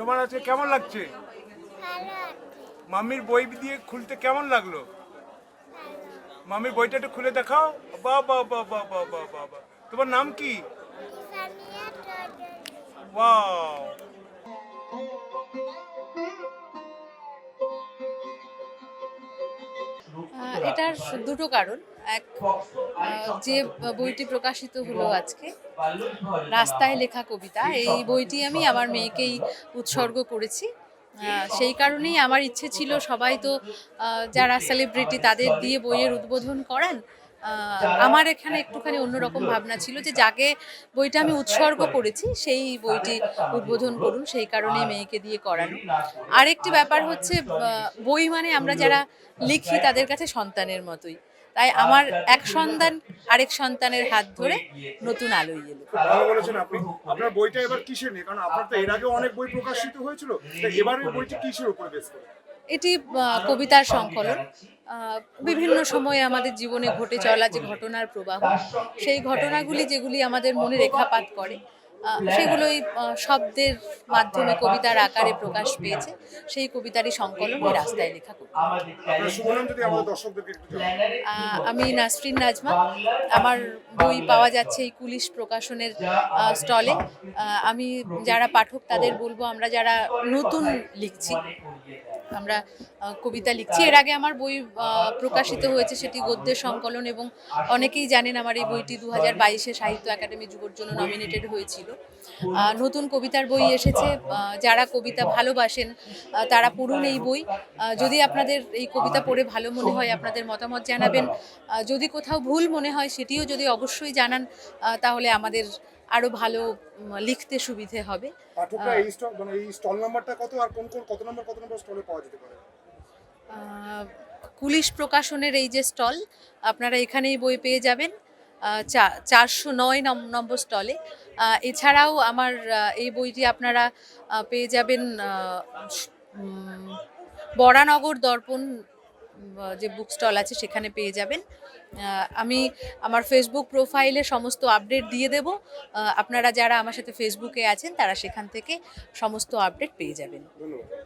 তোমার আজকে কেমন লাগছে? ভালো আছে। মাম্মির বই দিয়ে খুলতে কেমন লাগলো? ভালো। মাম্মির বইটা একটু খুলে দেখাও। বাহ বাহ বাহ বাহ বাহ বাহ বাহ বাহ। তোমার নাম কি? ইসামিয়া চৌধুরী। ওয়াও। এটার দুটো কারণ। এক, যে বইটি প্রকাশিত হলো আজকে, রাস্তায় লেখা কবিতা, এই বইটি আমি আমার মেয়েকেই উৎসর্গ করেছি। সেই কারণেই আমার ইচ্ছে ছিল সবাই তো যারা সেলিব্রিটি তাদের দিয়ে বইয়ের উদ্বোধন করান। আমার এখানে একটুখানি অন্যরকম ভাবনা ছিল যে যাকে বইটা আমি উৎসর্গ করেছি সেই বইটি উদ্বোধন করুন, সেই কারণে মেয়েকে দিয়ে করানো। আরেকটি ব্যাপার হচ্ছে, বই মানে আমরা যারা লিখি তাদের কাছে সন্তানের মতোই, তাই আমার এক সন্তান আরেক সন্তানের হাত ধরে নতুন আলোয় এলো। খুব ভালো বলেছেন আপনি। আপনার বইটা এবার কিসের নিয়ে? কারণ আপনার তো এর আগে অনেক বই প্রকাশিত হয়েছিল, তো এবার এই বইটি কিসের উপর বেস করে? এটি কবিতার সংকলন। বিভিন্ন সময়ে আমাদের জীবনে ঘটে চলা যে ঘটনার প্রবাহ, সেই ঘটনাগুলি যেগুলি আমাদের মনে রেখাপাত করে, সেগুলোই শব্দের মাধ্যমে কবিতার আকারে প্রকাশ পেয়েছে। সেই কবিতারই সংকলন এই রাস্তায় লেখা কবিতা। আপনার শুভ নাম যদি আমাদের দর্শকদেরকে একটু জানান। আমি নাসরিন নাজমা। আমার বই পাওয়া যাচ্ছে এই কুলিশ প্রকাশনের স্টলে। আমি যারা পাঠক তাদের বলবো, আমরা যারা নতুন লিখছি, আমরা কবিতা লিখছি, এর আগে আমার বই প্রকাশিত হয়েছে, সেটি গদ্যের সংকলন, এবং অনেকেই জানেন আমার এই বইটি 2022-এ সাহিত্য একাডেমি যুবর জন্য নমিনেটেড হয়েছিল। নতুন কবিতার বই এসেছে, যারা কবিতা ভালোবাসেন তারা পড়ুন এই বই। যদি আপনাদের এই কবিতা পড়ে ভালো মনে হয় আপনাদের মতামত জানাবেন, যদি কোথাও ভুল মনে হয় সেটিও যদি অবশ্যই জানান, তাহলে আমাদের আরো ভালো লিখতে সুবিধে হবে। পাঠকরা এই স্টল মানে এই স্টল নাম্বারটা কত আর কোন কোন কত নম্বর স্টলে পাওয়া যেতে পারে? কুলিশ প্রকাশনের এই যে স্টল, আপনারা এখানেই বই পেয়ে যাবেন 409 নম্বর স্টলে। এছাড়াও আমার এই বইটি আপনারা পেয়ে যাবেন বরানগর দর্পণ যে বুক স্টল আছে সেখানে পেয়ে যাবেন। আমি আমার ফেসবুক প্রোফাইলে সমস্ত আপডেট দিয়ে দেব। আপনারা যারা আমার সাথে ফেসবুকে আছেন তারা সেখান থেকে সমস্ত আপডেট পেয়ে যাবেন। ধন্যবাদ।